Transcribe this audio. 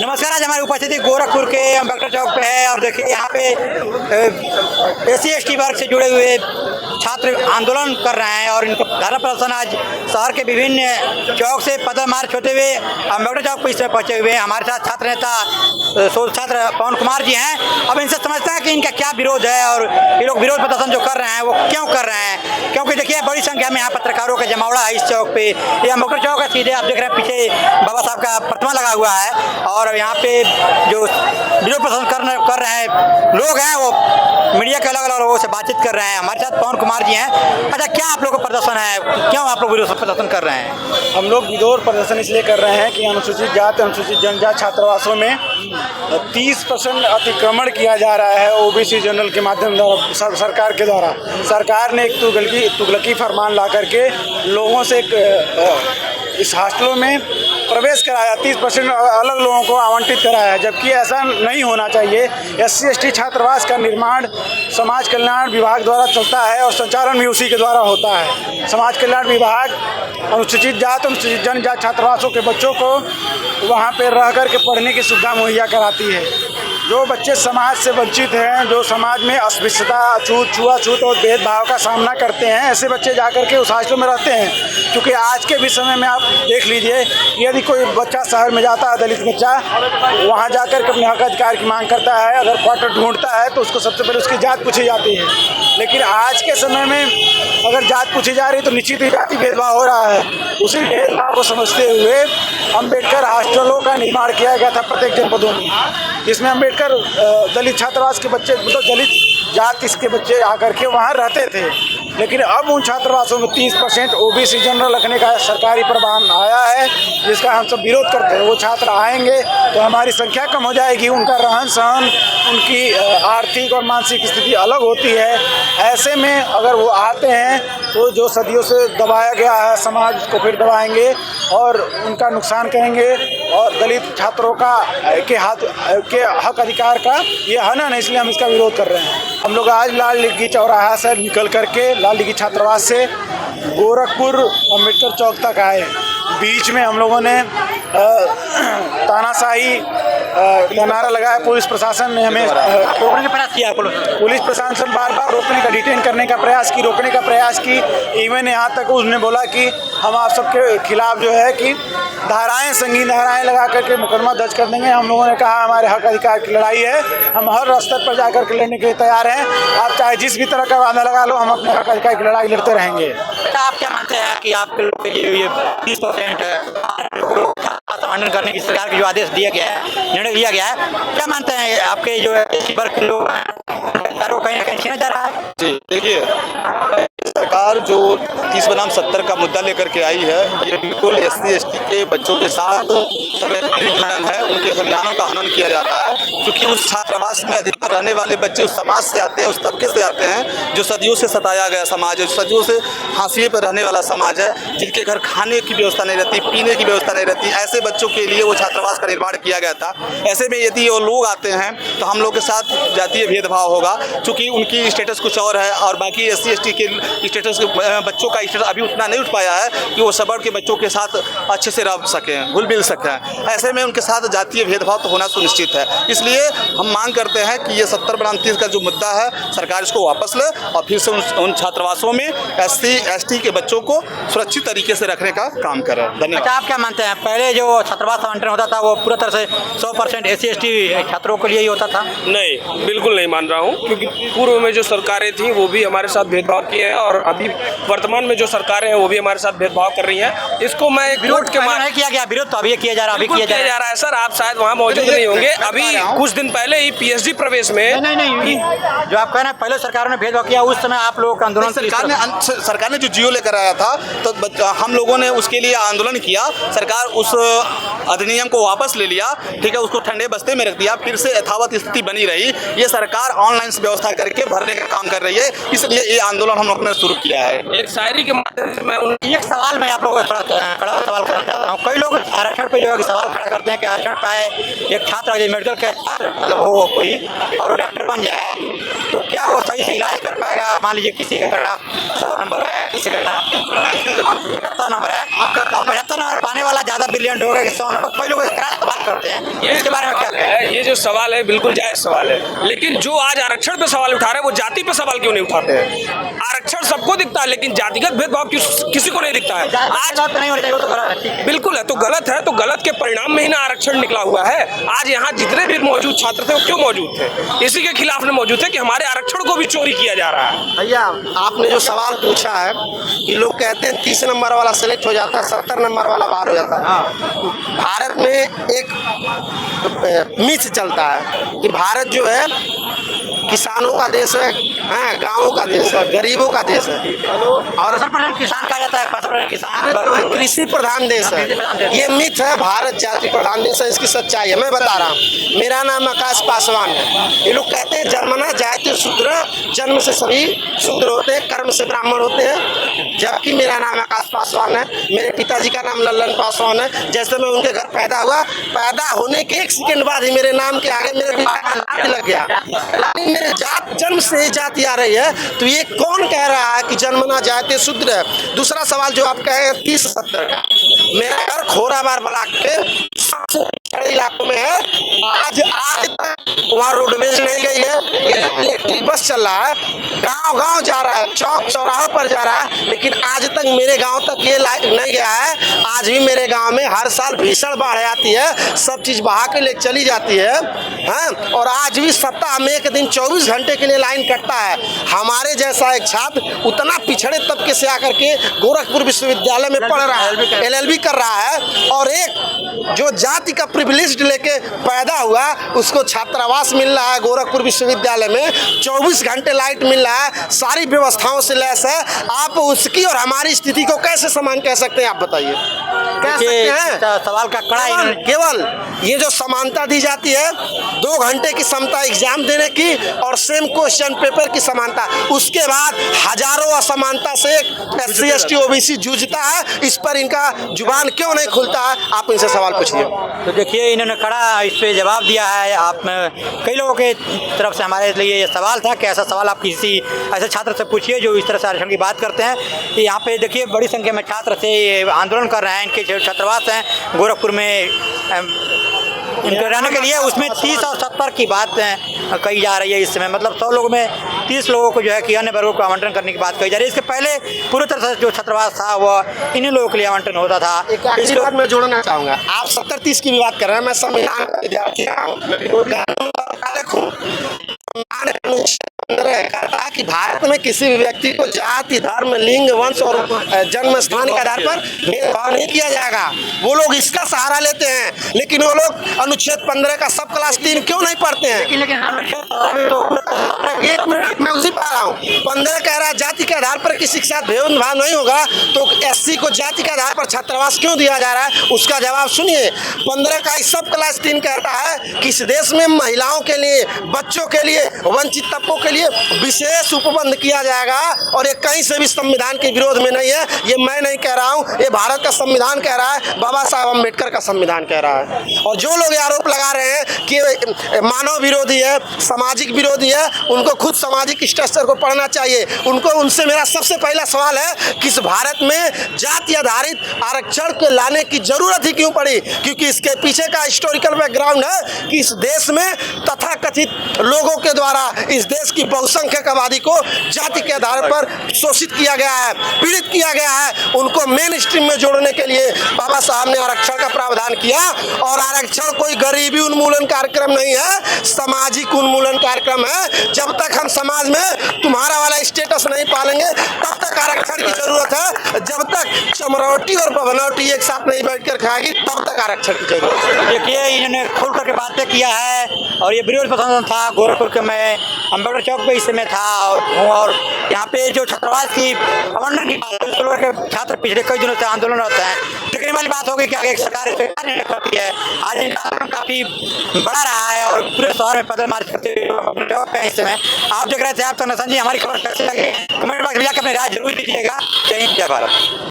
नमस्कार। आज हमारी उपस्थिति गोरखपुर के अम्बेडकर चौक पे है और देखिए यहाँ पे SC/ST वर्ग से जुड़े हुए छात्र आंदोलन कर रहे हैं और इनको धरना प्रदर्शन आज शहर के विभिन्न चौक से पैदल मार्च होते हुए अम्बेडकर चौक पर इस समय पहुँचे हुए हैं। हमारे साथ छात्र नेता छात्र पवन कुमार जी हैं। अब इनसे समझते हैं कि इनका क्या विरोध है और ये लोग विरोध प्रदर्शन जो कर रहे हैं वो क्यों कर रहे हैं, क्योंकि देखिए बड़ी संख्या में यहाँ पत्रकारों का जमावड़ा है इस चौक पे। ये अम्बेडकर चौक है, सीधे आप देख रहे हैं पीछे बाबा साहब का प्रतिमा लगा हुआ है और यहाँ पे जो विरोध प्रदर्शन कर रहे हैं लोग हैं वो मीडिया के अलग अलग लोगों से बातचीत कर रहे हैं। हमारे साथ पवन कुमार जी हैं। अच्छा, क्या आप लोगों का प्रदर्शन है, क्यों आप लोग विरोध प्रदर्शन कर रहे हैं? हम लोग विरोध प्रदर्शन इसलिए कर रहे हैं कि अनुसूचित जाति अनुसूचित जनजाति छात्रावासों में 30% अतिक्रमण किया जा रहा है OBC जनरल के माध्यम द्वारा सरकार के द्वारा। सरकार ने एक तुगलकी फरमान ला करके लोगों से इस हॉस्टलों में प्रवेश कराया, 30% अलग लोगों को आवंटित कराया, जबकि ऐसा नहीं होना चाहिए। SC/ST छात्रावास का निर्माण समाज कल्याण विभाग द्वारा चलता है और संचालन भी उसी के द्वारा होता है। समाज कल्याण विभाग अनुसूचित जाति अनुसूचित जनजाति छात्रावासों के बच्चों को वहाँ पर रह कर के पढ़ने की सुविधा मुहैया कराती है। जो बच्चे समाज से वंचित हैं, जो समाज में अस्पृश्यता छूआछूत और भेदभाव का सामना करते हैं, ऐसे बच्चे जाकर के उस हॉस्टल में रहते हैं। क्योंकि आज के भी समय में आप देख लीजिए, यदि कोई बच्चा शहर में जाता है, दलित बच्चा वहाँ जाकर के अपने हक अधिकार की मांग करता है, अगर क्वार्टर ढूंढता है तो उसको सबसे पहले उसकी जात पूछी जाती है। लेकिन आज के समय में अगर जात पूछी जा रही है तो निश्चित ही जाति भेदभाव हो रहा है। उसी भेदभाव को समझते हुए अम्बेडकर हॉस्टलों का निर्माण किया गया था प्रत्येक जनपदों में, जिसमें अम्बेडकर दलित छात्रावास के बच्चे, मतलब दलित जाति के बच्चे आकर के वहाँ रहते थे। लेकिन अब उन छात्रावासों में 30% OBC जनरल रखने का सरकारी प्रबंध आया है, जिसका हम सब विरोध करते हैं। वो छात्र आएंगे तो हमारी संख्या कम हो जाएगी, उनका रहन सहन, उनकी आर्थिक और मानसिक स्थिति अलग होती है। ऐसे में अगर वो आते हैं तो जो सदियों से दबाया गया है समाज को फिर दबाएंगे और उनका नुकसान करेंगे और दलित छात्रों का के हक अधिकार का ये हनन है, इसलिए हम इसका विरोध कर रहे हैं। हम लोग आज लाल दिघी चौराहा से निकल करके लाल दिघी छात्रावास से गोरखपुर अम्बेडकर चौक तक आए। बीच में हम लोगों ने तानाशाही का नारा लगाया। पुलिस प्रशासन ने हमें रोकने का प्रयास किया, पुलिस प्रशासन बार बार रोकने का, डिटेन करने का प्रयास की, रोकने का प्रयास की। इवन यहाँ तक उसने बोला कि हम आप सबके खिलाफ जो है कि धाराएं, संगीन धाराएं लगा करके मुकदमा दर्ज कर देंगे। हम लोगों ने कहा हमारे हक अधिकार की लड़ाई है, हम हर स्तर पर जाकर के लड़ने के लिए तैयार हैं। आप चाहे जिस भी तरह का वादा लगा लो, हम अपने हक अधिकार की लड़ाई लड़ते रहेंगे। आप क्या मानते हैं कि आपके लोग ये 30% आंदोलन करने की सरकार के जो आदेश दिया गया है, निर्णय लिया गया है, क्या मानते हैं आपके जो वर्ग के लोग कहीं ना कहीं छीना जा रहा है? जी देखिए, सरकार जो 30 बनाम 70 का मुद्दा लेकर के आई है, ये बिल्कुल SC/ST के बच्चों के साथ है, उनके संविधानों का हनन किया जाता है। क्योंकि उस छात्रावास में अधिकतर रहने वाले बच्चे उस समाज से आते हैं, उस तबके से आते हैं जो सदियों से सताया गया समाज है, सदियों से हाशिए पर रहने वाला समाज है, जिनके घर खाने की व्यवस्था नहीं रहती, पीने की व्यवस्था नहीं रहती। ऐसे बच्चों के लिए वो छात्रावास का निर्माण किया गया था। ऐसे में यदि वो लोग आते हैं तो हम लोग के साथ जातीय भेदभाव होगा, क्योंकि उनकी स्टेटस कुछ और है और बाकी SC/ST के स्टेटस बच्चों का स्टेटस अभी उतना नहीं उठ पाया है कि वो सबर्ड के बच्चों के साथ अच्छे से रह सकें, घुल मिल सकें। ऐसे में उनके साथ जातीय भेदभाव तो होना सुनिश्चित है। इसलिए हम मांग करते हैं कि ये 70 बनाम 30 का जो मुद्दा है, सरकार इसको वापस ले और फिर से उन छात्रावासों में SC/ST के बच्चों को सुरक्षित तरीके से रखने का काम करें। धन्यवाद। अच्छा, आप क्या मानते हैं, पहले जो छात्रावास आवंटन होता था वो पूरा तरह से 100% SC/ST छात्रों के लिए ही होता था? नहीं, बिल्कुल नहीं मान रहा हूँ, क्योंकि पूर्व में जो सरकारें थी वो भी हमारे साथ भेदभाव किए हैं और अभी वर्तमान में जो सरकारें हैं वो भी हमारे साथ भेदभाव कर रही हैं। इसको मैं एक वोट के नहीं किया गया विरोध, तो अभी किया जा रहा है, किया जा रहा है। सर, आप शायद वहाँ मौजूद नहीं होंगे। अभी कुछ दिन पहले ही PhD प्रवेश में नहीं, जो आप कह रहे हैं पहले सरकारों ने भेदभाव किया, उस समय आप लोगों का आंदोलन सरकार ने जो जियो लेकर आया था तो हम लोगों ने उसके लिए आंदोलन किया। सरकार उस अधिनियम को वापस ले लिया, ठीक है, उसको ठंडे बस्ते में रख दिया, फिर से यथावत स्थिति बनी रही। ये सरकार ऑनलाइन व्यवस्था करके भरने का काम कर रही है, इसलिए ये आंदोलन हम लोगों ने शुरू किया है। एक शायरी के माध्यम से मैं एक सवाल मैं आप लोगों को कड़ा सवाल करना चाहता हूँ। कई लोग आरक्षण पे जो सवाल खड़ा करते हैं कि आरक्षण पाए एक छात्र मेडिकल के मतलब हो कोई और डॉक्टर बन जाए, तो क्या वो सही से इलाज कर पाएगा? मान लीजिए किसी का गड्ढा 100 नंबर है, किसी का गड्ढा 75 नंबर है, आपका 75 नंबर पाने वाला ज्यादा ब्रिलियंट होगा कि 100 नंबर। कई लोग इसका सवाल करते हैं, इसके बारे में क्या कहें? ये जो सवाल है बिल्कुल जायज सवाल है, लेकिन जो आज आरक्षण पे सवाल उठा रहे हैं वो जाति पे सवाल क्यों नहीं उठाते हैं? आरक्षण सबको दिखता है, लेकिन जातिगत भेदभाव किसी को नहीं दिखता है। आज नहीं होना चाहिए, वो तो गलत है। बिल्कुल है, तो गलत है, तो गलत के परिणाम में ही ना आरक्षण निकला हुआ है। आज यहाँ जितने भी मौजूद छात्र थे वो क्यों मौजूद थे? इसी के खिलाफ में मौजूद थे कि हमारे आरक्षण को भी चोरी किया जा रहा है। भैया आपने जो सवाल पूछा है कि लोग कहते हैं 30 नंबर वाला सेलेक्ट हो जाता है, 70 नंबर वाला बाहर हो जाता है। भारत में एक मिथ चलता है कि भारत जो है किसानों का देश है, हाँ, गाँवों का देश है, गरीबों का देश है, और 50% किसान कहा जाता है, 50% किसान कृषि प्रधान देश है। ये मिथ है, भारत जाति प्रधान देश है, इसकी सच्चाई है। मैं बता रहा हूँ, मेरा नाम आकाश पासवान है। ये लोग कहते हैं जन्मना जाति शूद्र, जन्म से सभी शूद्र होते हैं, कर्म से ब्राह्मण होते हैं, जबकि मेरा नाम आकाश पासवान है। मेरे पिताजी का नाम लल्लन पासवान है। जैसे मैं उनके घर पैदा हुआ, पैदा होने के 1 सेकंड बाद ही मेरे नाम के आगे मेरे दिमाग लग गया, मेरे जात जन्म से जाति आ रही है। तो ये कौन कह रहा है कि जन्मना जाति शूद्र है? दूसरा सवाल जो आप कहे 30-70 का, मेरा घर खोराबार ब्लॉक के इलाकों में है। आज तक वहाँ रोडवेज नहीं गई है, इलेक्ट्रिक बस चल रहा है, गांव गांव जा रहा है, चौक चौराहों पर जा रहा है, लेकिन आज तक मेरे गांव तक ये लाइट नहीं गया है। आज भी मेरे गांव में हर साल भीषण बाढ़ आती है, सब चीज बहा के ले चली जाती है, हाँ? और आज भी सप्ताह में एक दिन 24 घंटे के लिए लाइन कटता है। हमारे जैसा एक छात्र उतना पिछड़े तबके से आकर के गोरखपुर विश्वविद्यालय में पढ़ रहा है, LLB कर रहा है, और एक जो जाति का प्रिविलेज लेके पैदा हुआ उसको छात्रावास मिल रहा है गोरखपुर विश्वविद्यालय में, 24 घंटे लाइट मिल रहा है, सारी व्यवस्थाओं से लैस है। आप उसकी और हमारी स्थिति को कैसे समान कह सकते हैं? आप बताइए, कह सकते हैं? सवाल का कड़ा केवल ये जो समानता दी जाती है, 2 घंटे की क्षमता एग्जाम देने की और सेम क्वेश्चन पेपर की समानता, उसके बाद हजारों असमानता से SC ST OBC जूझता है। इस पर इनका जुबान क्यों नहीं खुलता है? आप इनसे सवाल पूछिए। तो देखिए, इन्होंने कड़ा इस पे जवाब दिया है। आप कई लोगों के तरफ से हमारे लिए ये सवाल था कि ऐसा सवाल आप किसी ऐसे छात्र से पूछिए जो इस तरह से आरक्षण की बात करते हैं। कि यहाँ पे देखिए बड़ी संख्या में छात्र से ये आंदोलन कर रहे हैं, इनके जो छात्रावास हैं गोरखपुर में इनके रहने के लिए, उसमें 30 और 70 की बात कही जा रही है इस समय। मतलब 100 लोगों में 30 लोगों को जो है कि अन्य वर्गों को आवंटन करने की बात कही जा रही है। इसके पहले पूरी तरह से जो छात्रावास था वह इन्हीं लोगों के लिए आवंटन होता था। एक आखिरी बात मैं जोड़ना चाहूँगा, आप 70-30 की भी बात कर रहे हैं, मैं संविधान का विद्यार्थी कहता कि भारत में किसी भी व्यक्ति को जाति, धर्म, लिंग, वंश और जन्म स्थान के आधार पर भेदभाव नहीं किया जाएगा। वो लोग इसका सहारा लेते हैं, लेकिन वो लोग अनुच्छेद 15 का सब क्लास 3 क्यों नहीं पढ़ते हैं? एक मिनट मैं उसी पा रहा हूँ। 15 कह रहा है जाति के आधार पर किसी के साथ भेदभाव नहीं होगा, तो SC को जाति के आधार पर छात्रावास क्यों दिया जा रहा है? उसका जवाब सुनिए। 15 का सब क्लास 3 कहता है कि इस देश में महिलाओं के लिए, बच्चों के लिए, वंचित तबकों के लिए विशेष उपबंध किया जाएगा, और ये कहीं से भी संविधान के विरोध में नहीं है। ये मैं नहीं कह रहा हूँ, ये भारत का संविधान कह रहा है, बाबा साहब अम्बेडकर का संविधान कह रहा है। और जो लोग आरोप लगा रहे हैं कि मानव विरोधी है, सामाजिक विरोधी है, उनको खुद सामाजिक स्ट्रक्चर को पढ़ना चाहिए। उनसे मेरा सबसे पहला सवाल है कि इस भारत में जाति आधारित आरक्षण को लाने की जरूरत ही क्यों पड़ी? क्योंकि इसके पीछे का हिस्टोरिकल बैकग्राउंड है कि इस देश में तथाकथित लोगों के द्वारा इस देश की बहुसंख्यक आबादी को जाति के आधार पर शोषित किया गया है, पीड़ित किया गया है। उनको मेन स्ट्रीम में जोड़ने के लिए बाबा साहब ने आरक्षण का प्रावधान किया, और आरक्षण कोई गरीबी उन्मूलन कार्यक्रम नहीं है, सामाजिक उन्मूलन कार्यक्रम है। जब तक हम समाज में तुम्हारा वाला स्टेटस नहीं पालेंगे तब तक आरक्षण की जरूरत है। जब तक चमरौटी और बभनौटी एक साथ नहीं बैठकर खाएगी तब तक आरक्षण की जरूरत है। देखिए, इन्होंने खुल करके बातें किया है, और ये विरोध प्रदर्शन था गोरखपुर के, मैं अम्बेडकर चौक पे इस समय था, और यहाँ पे जो छात्रावास की आवंटन की छात्र पिछले कई दिनों से आंदोलन रहता है। लेकिन वाली बात होगी कि आगे सरकार इस पर नहीं करती है। आज इनका आंदोलन काफी बड़ा रहा है, और पूरे शहर में पैदल मार्च करते हुए चौक पे इस समय आप देख रहे थे। आप तो नसन जी, हमारी खबर कैसे लगे कमेंट बॉक्स में जाकर अपनी राय जरूर दीजिएगा। जय हिंद, जय भारत।